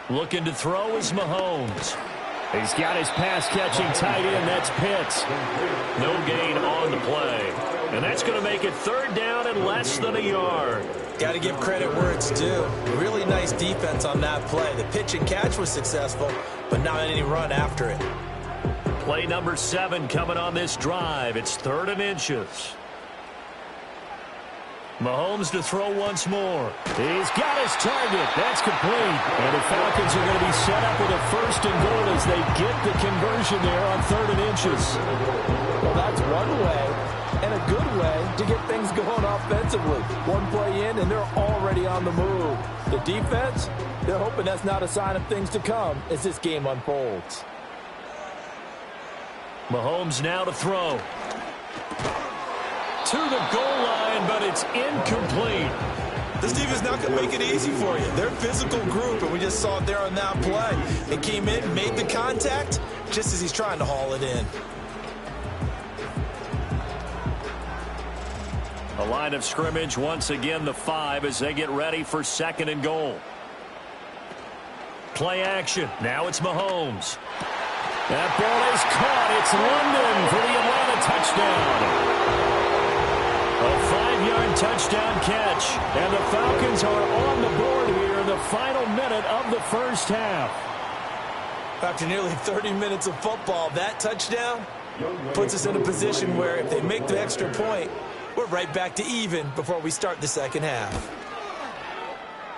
Looking to throw is Mahomes. He's got his pass-catching tight end. That's Pitts. No gain on the play. And that's going to make it third down and less than a yard. Got to give credit where it's due. Really nice defense on that play. The pitch and catch was successful, but not any run after it. Play number 7 coming on this drive. It's 3rd and inches. Mahomes to throw once more. He's got his target. That's complete. And the Falcons are going to be set up with a 1st and goal as they get the conversion there on 3rd and inches. Well, that's one way and a good way to get things going offensively. One play in, and they're already on the move. The defense, they're hoping that's not a sign of things to come as this game unfolds. Mahomes now to throw. To the goal line, but it's incomplete. This defense not going to make it easy for you. They're a physical group, and we just saw it there on that play. It came in, made the contact, just as he's trying to haul it in. A line of scrimmage, once again the 5 as they get ready for 2nd and goal. Play action. Now it's Mahomes. That ball is caught. It's London for the Atlanta touchdown. A 5-yard touchdown catch. And the Falcons are on the board here in the final minute of the first half. After nearly 30 minutes of football, that touchdown puts us in a position where if they make the extra point, we're right back to even before we start the second half.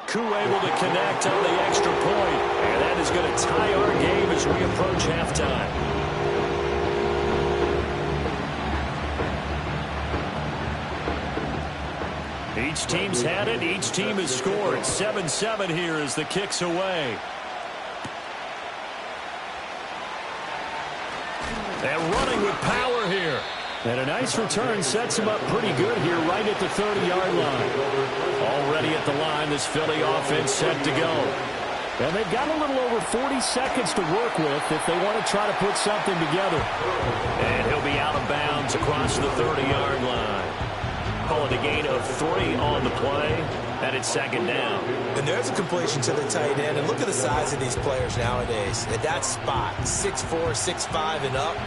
Koo able to connect on the extra point. And that is going to tie our game as we approach halftime. Each team's had it. Each team has scored. 7-7 here as the kick's away. And running with power here. And a nice return sets him up pretty good here right at the 30-yard line. Already at the line, this Philly offense set to go. And they've got a little over 40 seconds to work with if they want to try to put something together. And he'll be out of bounds across the 30-yard line. Call it a gain of 3 on the play, and it's 2nd down. And there's a completion to the tight end. And look at the size of these players nowadays. At that spot, 6'4", 6'5", and up.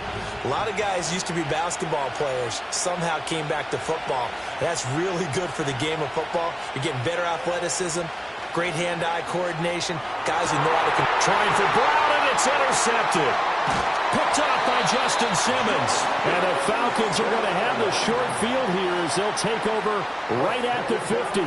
A lot of guys used to be basketball players, somehow came back to football. That's really good for the game of football. You're getting better athleticism, great hand-eye coordination, guys who know how to... Trying for Brown, and it's intercepted. Picked off by Justin Simmons. And the Falcons are going to have the short field here as they'll take over right at the 50.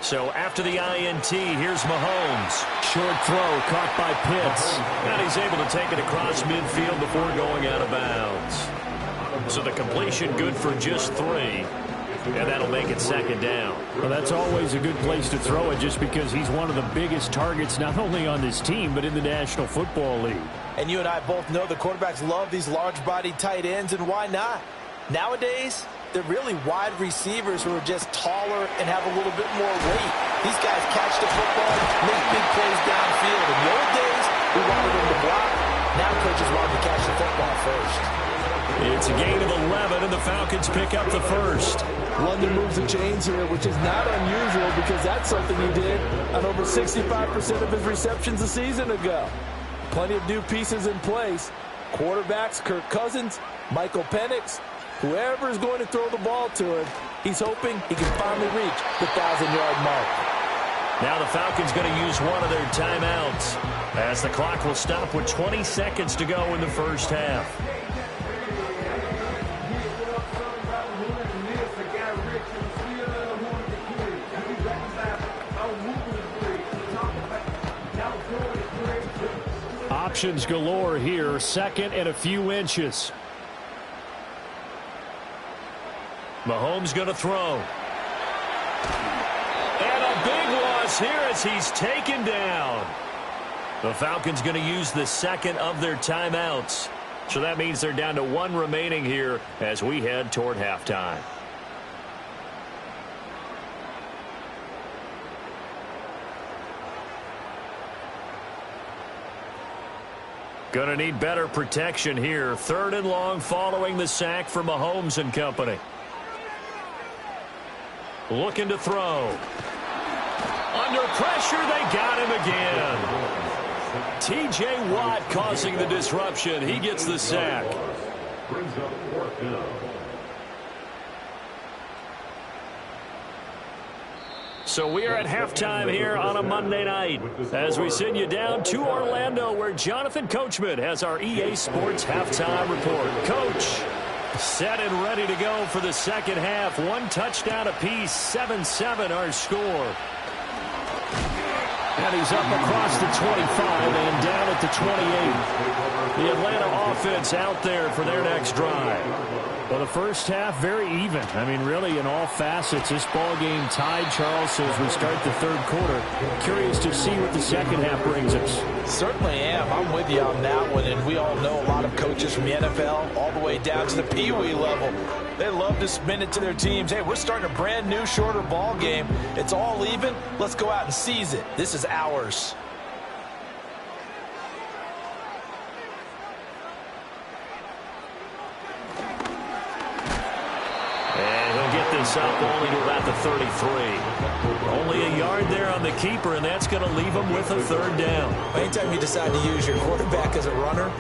So after the INT, here's Mahomes. Short throw caught by Pitts. And he's able to take it across midfield before going out of bounds. So the completion good for just 3. And that'll make it 2nd down. Well, that's always a good place to throw it just because he's one of the biggest targets not only on this team but in the National Football League. And you and I both know the quarterbacks love these large-bodied tight ends, and why not? Nowadays, they're really wide receivers who are just taller and have a little bit more weight. These guys catch the football, make big plays downfield. In the old days, we wanted them to block. Now coaches want them to catch the football first. It's a gain of 11, and the Falcons pick up the first. London moves the chains here, which is not unusual because that's something he did on over 65% of his receptions a season ago. Plenty of new pieces in place. Quarterbacks, Kirk Cousins, Michael Penix, whoever is going to throw the ball to him, he's hoping he can finally reach the 1,000-yard mark. Now the Falcons going to use one of their timeouts as the clock will stop with 20 seconds to go in the first half. Options galore here. 2nd and a few inches. Mahomes going to throw. And a big loss here as he's taken down. The Falcons going to use the 2nd of their timeouts. So that means they're down to 1 remaining here as we head toward halftime. Going to need better protection here. 3rd and long following the sack for Mahomes and company. Looking to throw. Under pressure, they got him again. T.J. Watt causing the disruption. He gets the sack. So we are at halftime here on a Monday night as we send you down to Orlando where Jonathan Coachman has our EA Sports halftime report. Coach, set and ready to go for the second half. One touchdown apiece, 7-7 our score. And he's up across the 25 and down at the 28. The Atlanta offense out there for their next drive. Well, the first half, very even. I mean, really, in all facets, this ball game tied, Charles, so as we start the third quarter. Curious to see what the second half brings us. Certainly am. I'm with you on that one, and we all know a lot of coaches from the NFL all the way down to the Pee Wee level. They love to spin it to their teams. Hey, we're starting a brand new, shorter ball game. It's all even. Let's go out and seize it. This is ours. This up only to about the 33. Only a yard there on the keeper, and that's going to leave him with a third down. Anytime you decide to use your quarterback as a runner,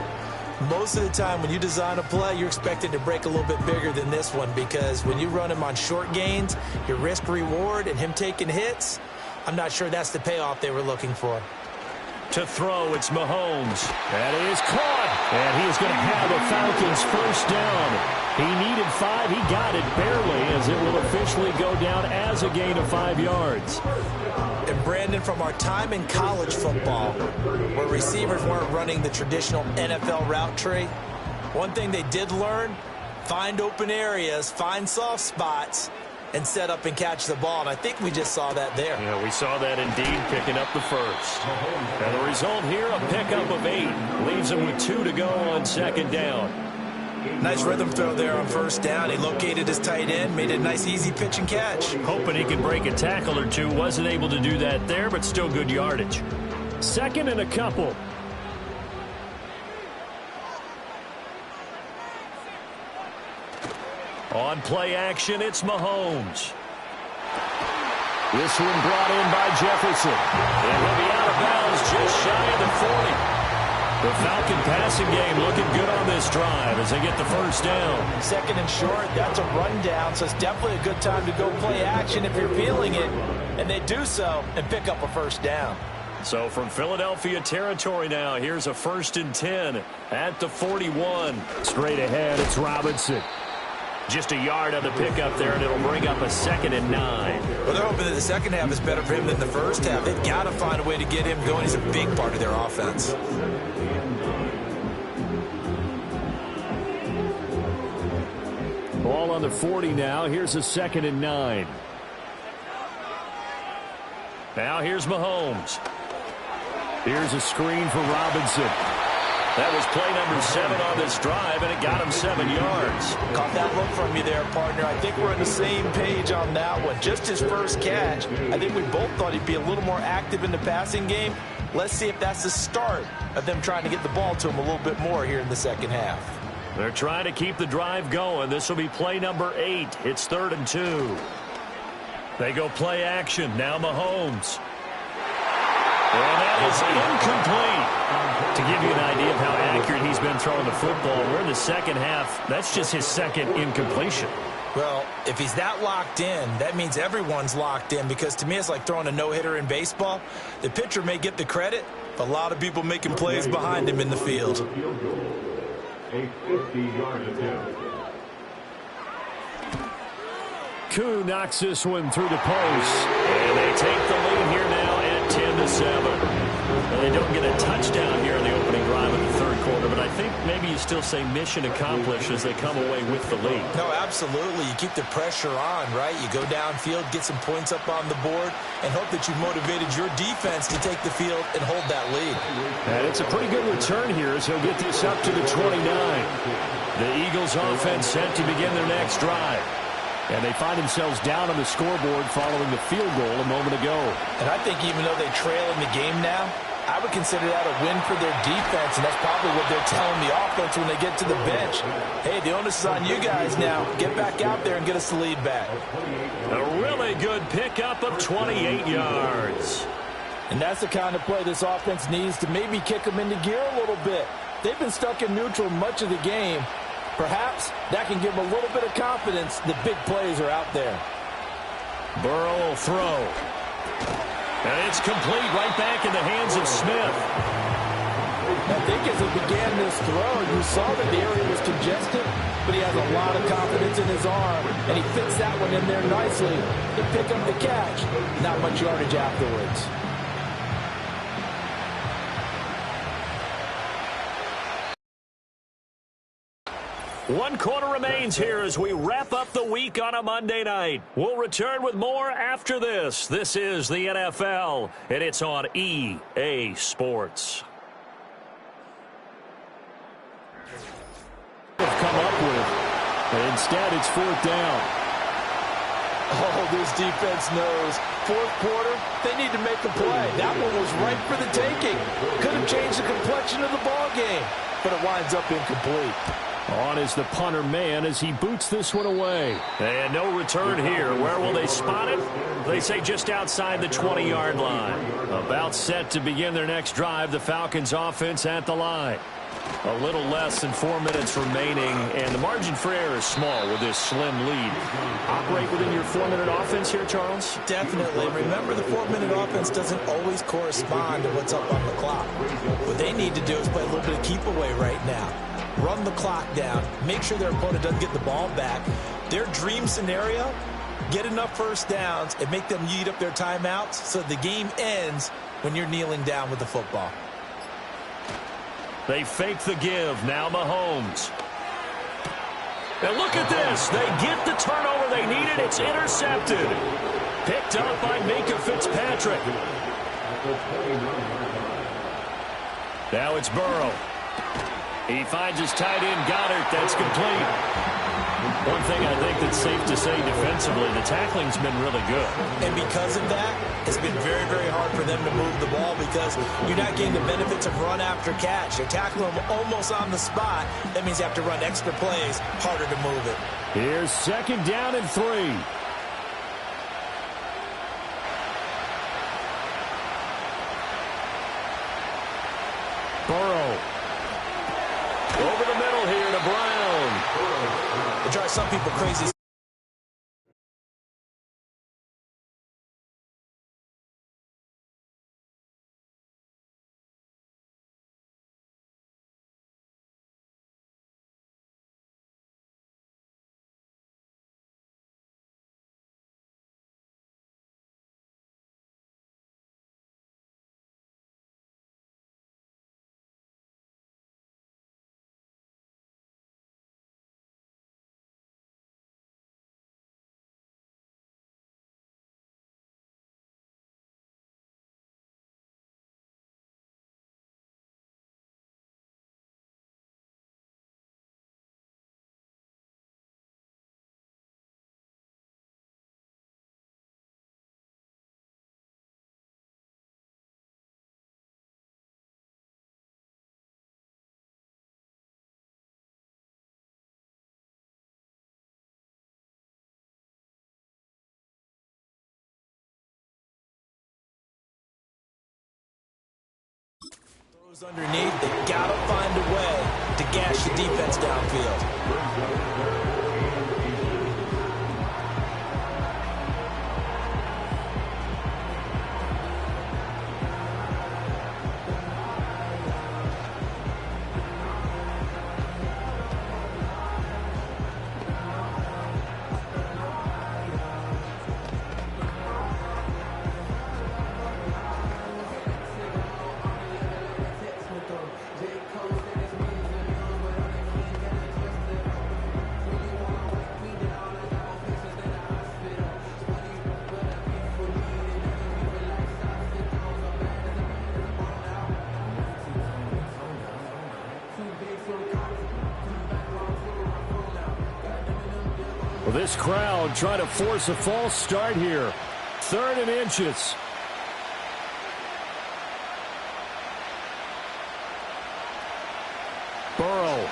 most of the time when you design a play, you're expected to break a little bit bigger than this one, because when you run him on short gains, your risk-reward and him taking hits, I'm not sure that's the payoff they were looking for. To throw, it's Mahomes. That is caught. And he is going to have a Falcons first down. He needed 5. He got it barely, as it will officially go down as a gain of 5 yards. And Brandon, from our time in college football, where receivers weren't running the traditional NFL route tree, one thing they did learn, find open areas, find soft spots, and set up and catch the ball. And I think we just saw that there. Yeah, we saw that indeed, picking up the first. And the result here, a pickup of 8. Leaves him with 2 to go on second down. Nice rhythm throw there on first down. He located his tight end, made a nice easy pitch and catch. Hoping he could break a tackle or two. Wasn't able to do that there, but still good yardage. Second and a couple. On play action, it's Mahomes. This one brought in by Jefferson. And he'll be out of bounds just shy of the 40. The Falcon passing game looking good on this drive as they get the first down. Second and short, that's a rundown, so it's definitely a good time to go play action if you're feeling it. And they do so and pick up a first down. So from Philadelphia territory now, here's a 1st and 10 at the 41. Straight ahead, it's Robinson. Just a yard on the pickup there, and it'll bring up a 2nd and 9. Well, they're hoping that the second half is better for him than the first half. They've got to find a way to get him going. He's a big part of their offense. Ball on the 40 now. Here's a 2nd and 9. Now here's Mahomes. Here's a screen for Robinson. That was play number 7 on this drive, and it got him 7 yards. Caught that look from you there, partner. I think we're on the same page on that one. Just his first catch. I think we both thought he'd be a little more active in the passing game. Let's see if that's the start of them trying to get the ball to him a little bit more here in the second half. They're trying to keep the drive going. This will be play number 8. It's 3rd and 2. They go play action. Now Mahomes. And that is incomplete. To give you an idea of how accurate he's been throwing the football, we're in the second half. That's just his 2nd incompletion. Well, if he's that locked in, that means everyone's locked in, because to me it's like throwing a no-hitter in baseball. The pitcher may get the credit, but a lot of people making plays behind him in the field. A 50-yard attempt. Koo knocks this one through the post. And they take the lead here now at 10-7. Well, they don't get a touchdown here in the opening drive of the third quarter, but I think maybe you still say mission accomplished as they come away with the lead. No, absolutely. You keep the pressure on, right? You go downfield, get some points up on the board, and hope that you've motivated your defense to take the field and hold that lead. And it's a pretty good return here as he'll get this up to the 29. The Eagles offense set to begin their next drive. And they find themselves down on the scoreboard following the field goal a moment ago. And I think even though they trail in the game now, I would consider that a win for their defense, and that's probably what they're telling the offense when they get to the bench. Hey, the onus is on you guys now. Get back out there and get us the lead back. A really good pickup of 28 yards. And that's the kind of play this offense needs to maybe kick them into gear a little bit. They've been stuck in neutral much of the game. Perhaps that can give them a little bit of confidence that big plays are out there. Burrow will throw. And it's complete right back in the hands of Smith. I think as he began this throw, you saw that the area was congested, but he has a lot of confidence in his arm, and he fits that one in there nicely to pick up the catch. Not much yardage afterwards. One quarter remains here as we wrap up the week on a Monday night. We'll return with more after this. This is the NFL, and it's on EA Sports. Come up with, and instead it's fourth down. Oh, this defense knows. Fourth quarter, they need to make a play. That one was right for the taking. Could have changed the complexion of the ball game, but it winds up incomplete. On is the punter man as he boots this one away. And no return here. Where will they spot it? They say just outside the 20-yard line. About set to begin their next drive. The Falcons offense at the line. A little less than 4 minutes remaining, and the margin for error is small with this slim lead. Operate within your 4-minute offense here, Charles? Definitely. Remember, the 4-minute offense doesn't always correspond to what's up on the clock. What they need to do is play a little bit of keep away right now. Run the clock down. Make sure their opponent doesn't get the ball back. Their dream scenario, get enough first downs and make them eat up their timeouts so the game ends when you're kneeling down with the football. They fake the give. Now Mahomes. And look at this. They get the turnover they needed. It's intercepted. Picked up by Minkah Fitzpatrick. Now it's Burrow. He finds his tight end, Goddard. That's complete. One thing I think that's safe to say defensively, the tackling's been really good. And because of that, it's been very, very hard for them to move the ball because you're not getting the benefits of run after catch. You're tackling them almost on the spot. That means you have to run extra plays, harder to move it. Here's second down and 3. Burrow. Over the middle here to Brown. It drives some people crazy. Underneath, they gotta find a way to gash the defense downfield. Well, this crowd trying to force a false start here. 3rd and inches. Burrow.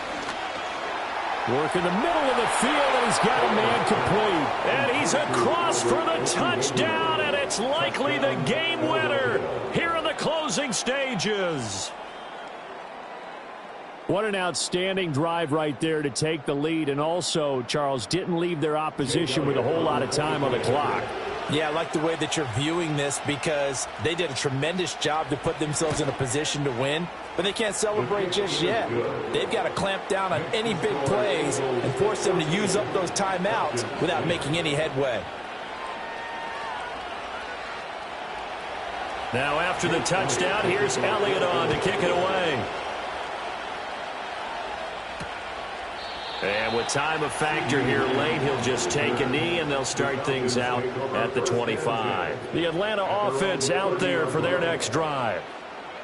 Work in the middle of the field, and he's got a man complete. And he's across for the touchdown, and it's likely the game winner here in the closing stages. What an outstanding drive right there to take the lead, and also, Charles, didn't leave their opposition with a whole lot of time on the clock. Yeah, I like the way that you're viewing this because they did a tremendous job to put themselves in a position to win, but they can't celebrate just yet. They've got to clamp down on any big plays and force them to use up those timeouts without making any headway. Now after the touchdown, here's Elliott on to kick it away. And with time a factor here late, he'll just take a knee, and they'll start things out at the 25. The Atlanta offense out there for their next drive.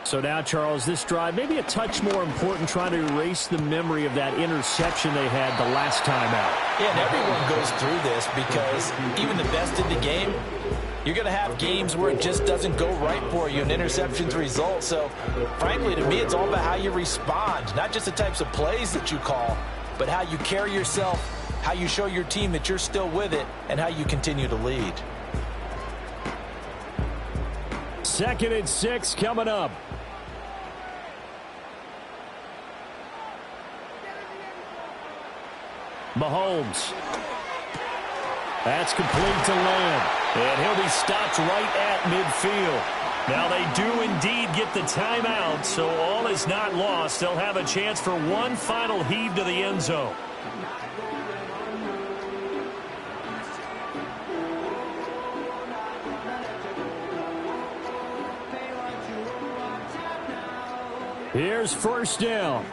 So now, Charles, this drive maybe a touch more important, trying to erase the memory of that interception they had the last time out. Yeah, and everyone goes through this because even the best in the game, you're going to have games where it just doesn't go right for you, and interceptions result. So, frankly, to me, it's all about how you respond, not just the types of plays that you call, but how you carry yourself, how you show your team that you're still with it, and how you continue to lead. 2nd and 6 coming up. Mahomes. That's complete to Lamb. And he'll be stopped right at midfield. Now they do indeed get the timeout, so all is not lost. They'll have a chance for one final heave to the end zone. Here's 1st down.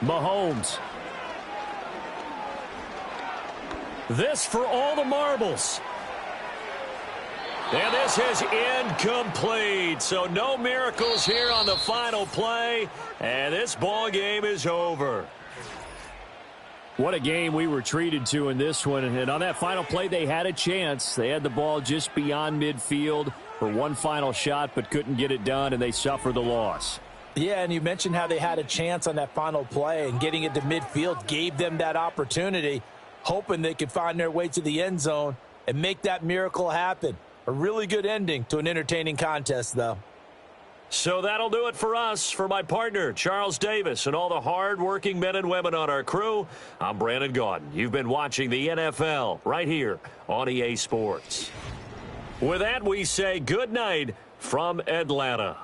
Mahomes. This for all the marbles. And this is incomplete. So no miracles here on the final play. And this ball game is over. What a game we were treated to in this one. And on that final play, they had a chance. They had the ball just beyond midfield for one final shot, but couldn't get it done, and they suffered the loss. Yeah, and you mentioned how they had a chance on that final play, and getting it to midfield gave them that opportunity, hoping they could find their way to the end zone and make that miracle happen. A really good ending to an entertaining contest, though. So that'll do it for us. For my partner, Charles Davis, and all the hard-working men and women on our crew, I'm Brandon Gaudin. You've been watching the NFL right here on EA Sports. With that, we say good night from Atlanta.